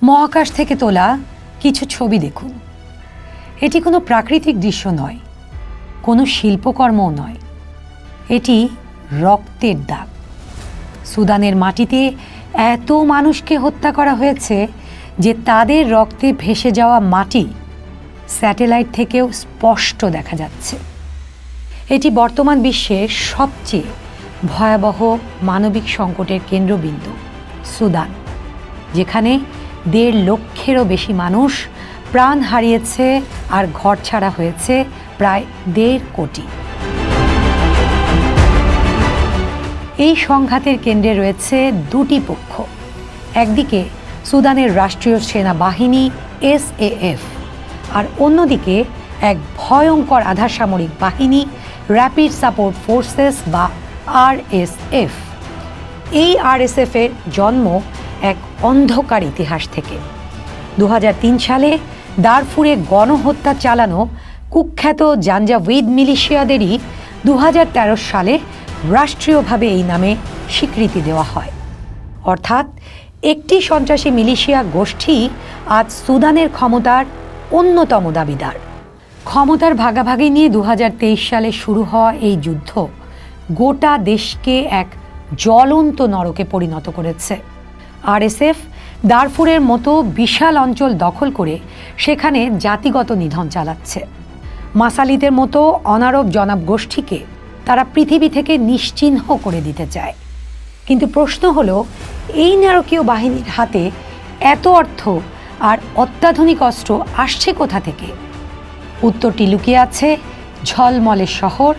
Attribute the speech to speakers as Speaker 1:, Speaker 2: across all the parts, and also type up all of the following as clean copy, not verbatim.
Speaker 1: মহাকাশ থেকে তোলা কিছু ছবি দেখুন। এটি কোনো প্রাকৃতিক দৃশ্য নয়, কোনো শিল্পকর্মও নয়, এটি রক্তের দাগ। সুদানের মাটিতে এত মানুষকে হত্যা করা হয়েছে যে তাদের রক্তে ভেসে যাওয়া মাটি স্যাটেলাইট থেকেও স্পষ্ট দেখা যাচ্ছে। এটি বর্তমান বিশ্বের সবচেয়ে ভয়াবহ মানবিক সংকটের কেন্দ্রবিন্দু সুদান, যেখানে ১.৫ লক্ষেরও বেশি মানুষ প্রাণ হারিয়েছে আর ঘরছাড়া হয়েছে প্রায় ১.৫ কোটি। এই সংঘাতের কেন্দ্রে রয়েছে দুটি পক্ষ। একদিকে সুদানের রাষ্ট্রীয় সেনাবাহিনী SAF, আর অন্যদিকে এক ভয়ঙ্কর আধাসামরিক বাহিনী র্যাপিড সাপোর্ট ফোর্সেস বা RSF। এই RSF এর জন্ম এক অন্ধকার ইতিহাস থেকে। ২০০৩ সালে দারফুরে গণহত্যা চালানো কুখ্যাত জাঞ্জাউইদ মিলিশিয়াদেরই ২০১৩ সালে রাষ্ট্রীয়ভাবে এই নামে স্বীকৃতি দেওয়া হয়। অর্থাৎ একটি সন্ত্রাসী মিলিশিয়া গোষ্ঠী আজ সুদানের ক্ষমতার অন্যতম দাবিদার। ক্ষমতার ভাগাভাগি নিয়ে ২০২৩ সালে শুরু হওয়া এই যুদ্ধ গোটা দেশকে এক জ্বলন্ত নরকে পরিণত করেছে। RSF দারফুরের মতো বিশাল অঞ্চল দখল করে সেখানে জাতিগত নিধন চালাচ্ছে। মাসালিতের মতো অনারব জনাব গোষ্ঠীকে তারা পৃথিবী থেকে নিশ্চিহ্ন করে দিতে চায়। কিন্তু প্রশ্ন হলো, এই নারকীয় বাহিনীর হাতে এত অর্থ আর অত্যাধুনিক অস্ত্র আসছে কোথা থেকে? উত্তরটি লুকিয়ে আছে ঝলমলে শহর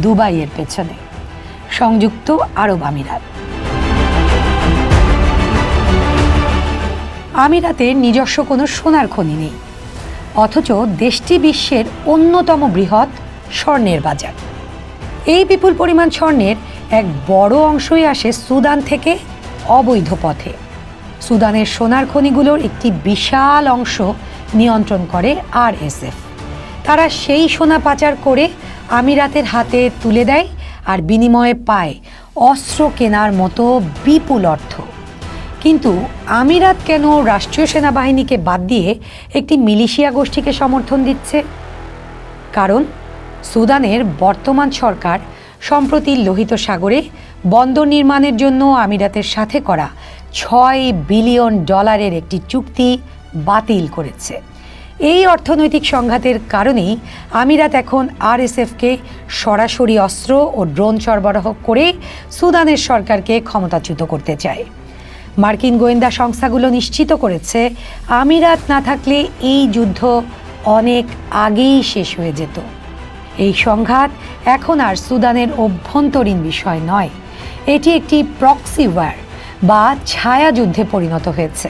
Speaker 1: দুবাইয়ের পেছনে, সংযুক্ত আরব আমিরাত। আমিরাতের নিজস্ব কোনো সোনার খনি নেই, অথচ দেশটি বিশ্বের অন্যতম বৃহৎ স্বর্ণের বাজার। এই বিপুল পরিমাণ স্বর্ণের এক বড় অংশই আসে সুদান থেকে অবৈধ পথে। সুদানের সোনার খনিগুলোর একটি বিশাল অংশ নিয়ন্ত্রণ করে RSF। তারা সেই সোনা পাচার করে আমিরাতের হাতে তুলে দেয় আর বিনিময়ে পায় অস্ত্র কেনার মতো বিপুল অর্থ। কিন্তু আমিরাত কেন রাষ্ট্রীয় সেনাবাহিনীকে বাদ দিয়ে একটি মিলিশিয়া গোষ্ঠীকে সমর্থন দিচ্ছে? কারণ সুদানের বর্তমান সরকার সম্প্রতি লোহিত সাগরে বন্দর নির্মাণের জন্য আমিরাতের সাথে করা $6 বিলিয়ন একটি চুক্তি বাতিল করেছে। এই অর্থনৈতিক সংঘাতের কারণেই আমিরাত এখন RSFকে সরাসরি অস্ত্র ও ড্রোন সরবরাহ করে সুদানের সরকারকে ক্ষমতাচ্যুত করতে চায়। মার্কিন গোয়েন্দা সংস্থাগুলো নিশ্চিত করেছে, আমিরাত না থাকলে এই যুদ্ধ অনেক আগেই শেষ হয়ে যেত। এই সংঘাত এখন আর সুদানের অভ্যন্তরীণ বিষয় নয়, এটি একটি প্রক্সি ওয়ার বা ছায়া যুদ্ধে পরিণত হয়েছে।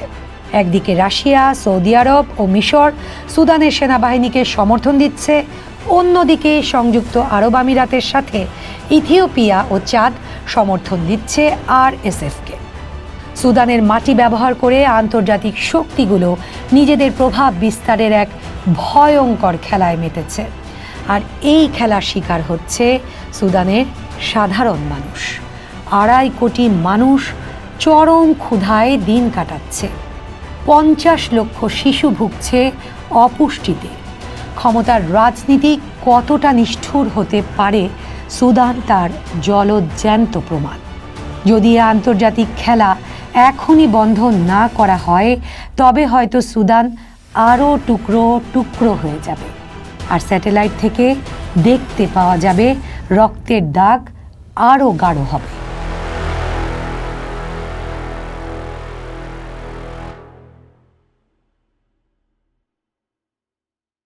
Speaker 1: একদিকে রাশিয়া, সৌদি আরব ও মিশর সুদানের সেনাবাহিনীকে সমর্থন দিচ্ছে, অন্যদিকে সংযুক্ত আরব আমিরাতের সাথে ইথিওপিয়া ও চাদ সমর্থন দিচ্ছে RSFকে। সুদানের মাটি ব্যবহার করে আন্তর্জাতিক শক্তিগুলো নিজেদের প্রভাব বিস্তারের এক ভয়ঙ্কর খেলায় মেতেছে। আর এই খেলার শিকার হচ্ছে সুদানের সাধারণ মানুষ। ২.৫ কোটি মানুষ চরম ক্ষুধায় দিন কাটাচ্ছে। ৫০ লক্ষ শিশু ভুগছে অপুষ্টিতে। ক্ষমতার রাজনীতি কতটা নিষ্ঠুর হতে পারে সুদান তার জলজ্যান্ত প্রমাণ। যদি আন্তর্জাতিক খেলা এখনই বন্ধ না করা হয়, তবে হয়তো সুদান আরও টুকরো টুকরো হয়ে যাবে, আর স্যাটেলাইট থেকে দেখতে পাওয়া যাবে রক্তের দাগ আরও গাঢ় হবে।